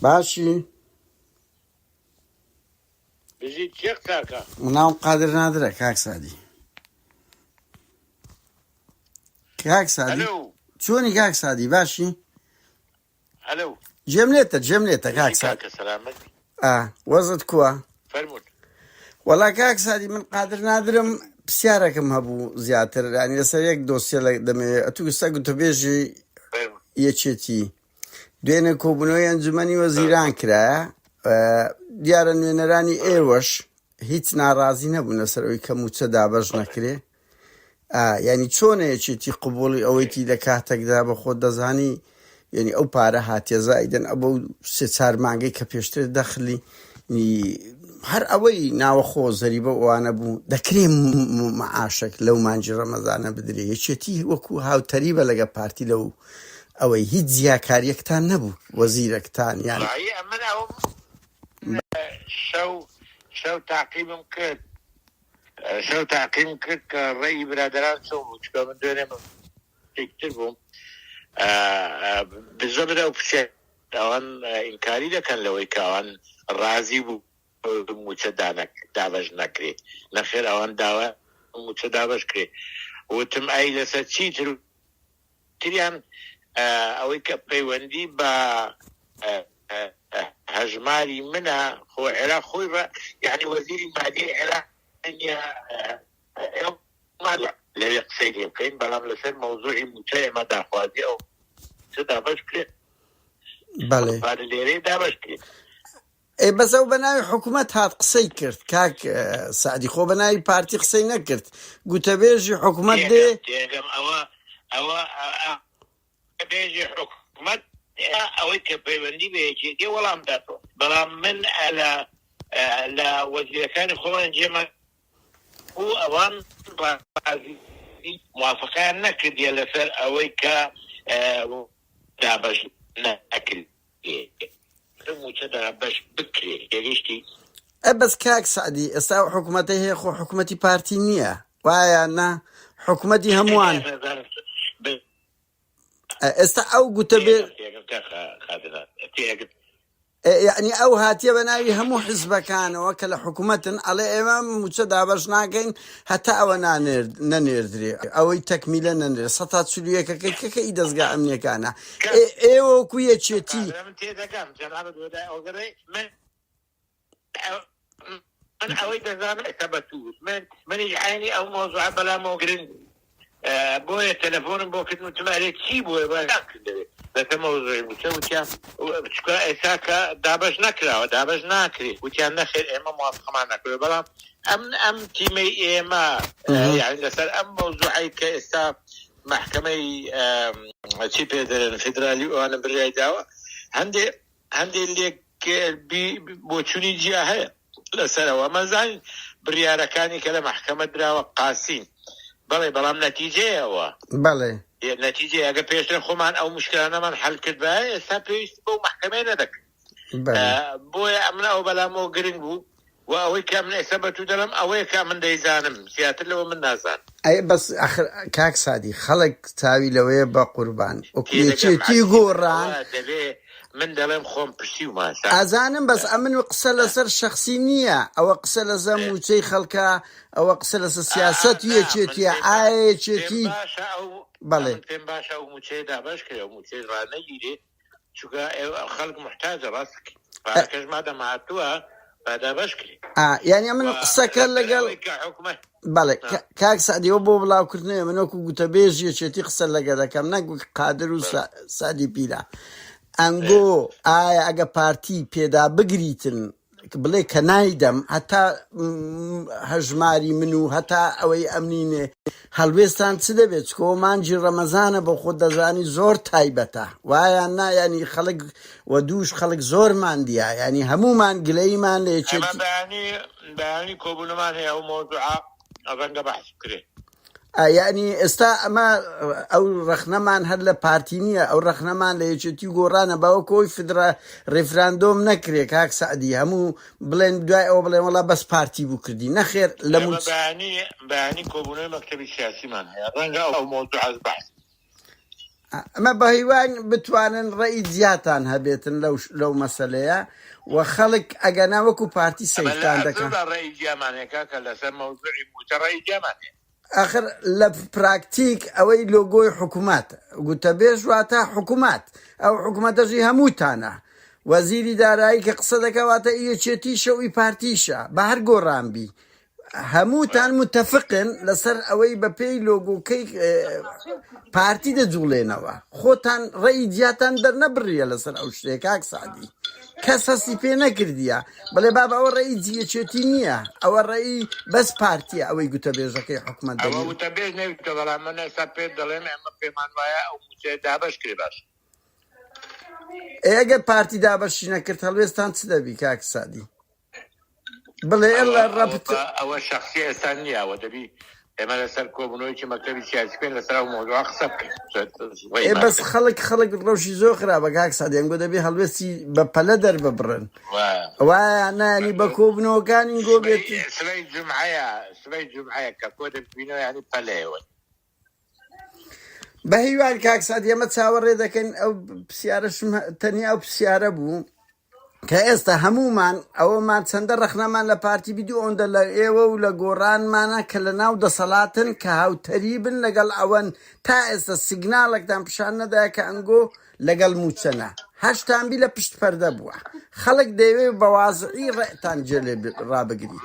باشی بژیت چێ قساکە مناوم قادر نادرە کاک سادی. کاک سادی هەلو چۆنی کاک سادی باشی؟ هەلو جێم لێتە کاک سادی. کاکە سەلامەت وەزت کووە؟ فەرموون. وەڵا کاک سادی من قادر نادرم پرسیارێکم هەبوو زیاتر ینی لەسەر یەک دۆسیە دەمەوێت ئەتوو ئێستا گوتەبێژی یەکێتی دوێنێ کۆبوونەوەی ئەنجومەنی وەزیران کرایە دیارە نوێنەرانی ئێوەش هیچ ناڕازی نەبوون لەسەرەوەی کە موچە دابەش نەکرێ. ینی چۆنە یەکێتی قبوڵی ئەوەیتی لە کاتێکدا بە خۆت دەزانی یعنی ئەو پارە هاتیە زایدن ئەبە سێ چار مانگەی کە پێشتر دەخلی هەر ئەوەی ناوەخۆ زەریبە ئەوانە بوو دەکرێ مەعاشێک لەو مانجی ڕەمەزانە بدرێ یەکێتی وەکو هاوتەری بە لەگە پارتی لەو ئەوەی هیچ زیاکاریەکتان نەبوو وەزیرەکتان یان من ئەوم شەو تاقیبم کرد کە ڕێی برادران چۆن بوو چکە من دوێنێ تر بووم بزە برە و پشێ ئەوان ئینکاری دەکەن لەوەی کە ئەوان ڕازی بوو موچە دابەش نەکرێ نەخێر ئەوان داوە موچە دابەش کرێ وتم ئەی لەسەر چی تریان ئەوەی کە پەیوەندی بە هەژماری منە خۆ عێراق خۆی بە یعنی وەزیری مالیە عێراق لەوێ قسەی لێ بکەین بەڵام لەسەر مەوزوعی موچە ئێمە داخوازی ئەو چ دابەش کرێت لێرەی دابەش کرێت. بەس ئەو بە ناوی حکوومەت هات قسەی کرد کاک سعدی خۆ بە ناوی پارتی قسەی نەکرد گوتەبێژی حکوومەت دێ ئەوە بێژی حکوومەت ئەوەی کە پەیوەندی بە یەکێتی وەڵام داتەوە بەڵام من لە وەزیرەکانی خۆیان جێمە و ئەوان موافقیان نەکردیە لەسەر ئەوەی کە دابەش نەکرد موچە دابەش بکرێ گەگەشتی. بەس کاک سعدی ئێستا حکوومەتە هەیە خۆ حکوومەتی پارتی نییە وایە نا حکوومەتی هەمووان ئێستا ئەو گوتەبێ یعنی ئەو هاتیە بە ناوی هەموو حیزبەکانەوە کە لە حکوومەتن ئەڵێ ئێمە موچە دابەش ناکەین هەتا ئەوە نەنێردرێ ئەوەی تەکمیلە نەنێر سەتا چلوویەکەکەی کەکەی دەستگا ئەمنیەکانە ئێوە وەکو یەکێتی من ئەوەی دەزانم ئێستا بەتوور منیش عینی ئەو مۆزوعە بەلامەوە گرنگ بۆیە تەلەفۆنم بۆ کردم وتمارێ چی بووە بەکردەوێت لەسەر مەوزوعی موچە وتیان چکە ئێستا کە دابەش نەکراوە دابەش ناکرێت وتیان نەخێر ئێمە موافقەمان نەکرێت بەڵام ئەم تیمەی ئێمە یعنی لەسەر ئەم مەوزوعی کە ئێستا محکەمەی چی پێدەرێن فیدرالی ئەوانە بڕیای داوە هەندێک لێک بۆچوونی جیا هەیە لەسەرەوە مەزانین بڕیارەکانی کە لە محکەمە دراوە قاسین بەڵێ بەڵام نەتیجەیەوە بەڵێ نەتیجە ئەگە پێشتر خۆمان ئەو مشکلانەمان حەل کرد بە ئێستا پێویست بەو محکەمەیە نەدەکرد بۆیە ئەمنە ئەو بەلامەوە گرنگ بوو و ئەوەی کە من ئێستا بەتوو دەڵم ئەوەیە کە من دەیزانم زیاتر لەوە من نازان. بەس کاک سادی خەڵک تاوی لەوەیە بە قوربان یەکێتی گۆڕان من دەڵێم خۆم پرسی و ماسا ئازانم بەس ئەمن قسە لەسەر شخصی نییە ئەوە قسە لەسەر موچەی خەڵکە ئەوە قسە لەسەر سیاست و یەکێتیە ئاەکێتی بەڵێ پێم باشە ئەو موچەیە دابەش کرێ و موچەی ڕانەگیرێ چونکە خەڵک محتاجە ڕاستکە پارەکەش مادەمهاتووە دابەش کرێ یعنی من قسەکە لەگەڵ بەڵێ کاک سعدیەوە بۆ بڵاوکردنەوە من وەکو گوتەبێژ یەکێتی قسە لەگە دەکەم نەک قادر و سادی پیرە ئەنگۆ ئایا ئەگە پارتی پێدا بگریتن بڵێ کە نایدەم هەتا هەژماری من و هەتا ئەوەی ئەمنینێ هەڵوێستان چ دەبێت چکۆ مانجی ڕەمەزانە بۆ خۆ دەزانی زۆر تایبەتە وایە نا ینی خەڵک و دووش خەڵک زۆرمان دیە ینی هەمومان گلەیمان لە یەکێتی بەیانی کۆبوونەمان هەیە ئەو مۆزوعە ڕەنگە بەحث بکرێت یعنی ئێستا ئەمە ئەو ڕەخنەمان هەر لە پارتی نییە ئەو ڕەخنەمان لە یەکێتی گۆڕانە باوەکەوەی ڕێفراندۆم نەکرێ کاک سعدی هەموو بڵێن دوای ئەوە بڵێن وەڵا بەس پارتی بوو کردی نەخێر لە بەیانی کۆبوونەوەی مەکتەبی سیاسیمان هەیە ڕەنگە ئەو مۆزوعە بەحث ئەمە بە هیوان بتوانن ڕێی زیاتان هەبێتن لەو مەسەلەیە و خەڵک ئەگەنا وەکو پارتی سەیفتان دەکەن ڕێی جیامانەکە کە لەسەر مەوزوعی موچە ڕێی جیامانێ آخر لە پراکتیک ئەوەی لۆگۆی حکوومەت گوتەبێژ واتە حکوومەت ئەو حکوومەتەژی هەمووتانە وەزیری دارایی کە قسە دەکەواتە یەکێتی شەوی پارتیشە بە هەر گۆڕانبی هەمووتان متفقن لەسەر ئەوەی بە پێی لۆگۆکەی پارتی دەجوڵێنەوە خۆتان ڕێی جیاتان دەرنەبڕیە لەسەر ئەو شتێک کاک سعدی کەس هەستی پێ نەکردیە بەڵێ باب ئەوە ڕێی جیەکێتی نییە ئەوە ڕێی بەس پارتیە ئەوەی گوتەبێژەکەی حکوومەت ئەوە وتەبێژ نەوتە بەڵام من ئێستا پێ دەڵێن ئەمە پێمان وایە ئەو موچەیە دابەش کرێ باش ئێگە پارتی دابەشی نەکرد هەڵوێستان چ دەبی کاک سعدی بڵێ ئێڵە ڕەبت ئەوە شخصی ئێستا نییە ئەوە دەبی ئێمە لەسەر کۆبوونەوەیکی مەکتەبی سیاسی پێن لەسەر ئەو مۆزوعە قسە بکەین بەس خەڵک ڕەوشی زۆر خراپە کاک سعدی ئەنگۆ دەبێ هەڵوێستی بە پەلە دەرببڕن وایە نانی بە کۆبوونەوەکانی گۆ بێت سبەی جومعەیە کە کۆ دەبینەوە ینی پەلەیەوە بە هیوان کاک سعدی ئەمە چاوەڕێ دەکەین ئەو پرسیارەشم تەنیا ئەو پرسیارە بوو کە ئێستا هەمومان ئەوەمان چەندە ڕەخنەمان لە پارتی بیدو ئەوەندە لە ئێوە و لە گۆڕانمانە کە لە ناو دەسەڵاتن کە هاوتەری بن لەگەڵ ئەوەن تا ئێستا سیگناڵێکتان پیشان نەدایە کە ئەنگۆ لەگەڵ موچەنە هەشتانبی لە پشت پەردە بووە خەڵک دەیەوێ بە وازعی ڕێتان جێلێ ڕابگری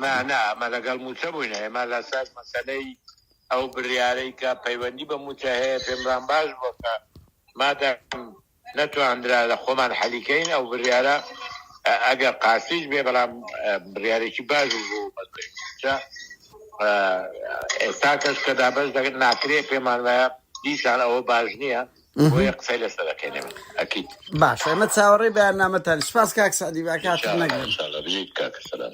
ئەمە لەگەڵ موچە بووینە ئێمە لەسەر مەسەلەی ئەو بڕیارەی کە پەیوەندی بە موچە هەیە پێمران باش بۆ کە مادام نەتواندرا لە خۆمان حەلیکەین ئەو بڕیارە ئەگەر قاسیش بێ بەڵام بڕیارێکی باش بوو ئێستا کەس کە دابەش ناکرێ پێمان وایە دیسان ئەوە باش نییە بۆیە قسەی لەسەر دەکەین ئەکید باش ئەمە چاوەڕێی بەیاننامەتان سپاس کاک سعدی با کاتت نەگرن ئینشاڵڵا بژیت کاکە سەلام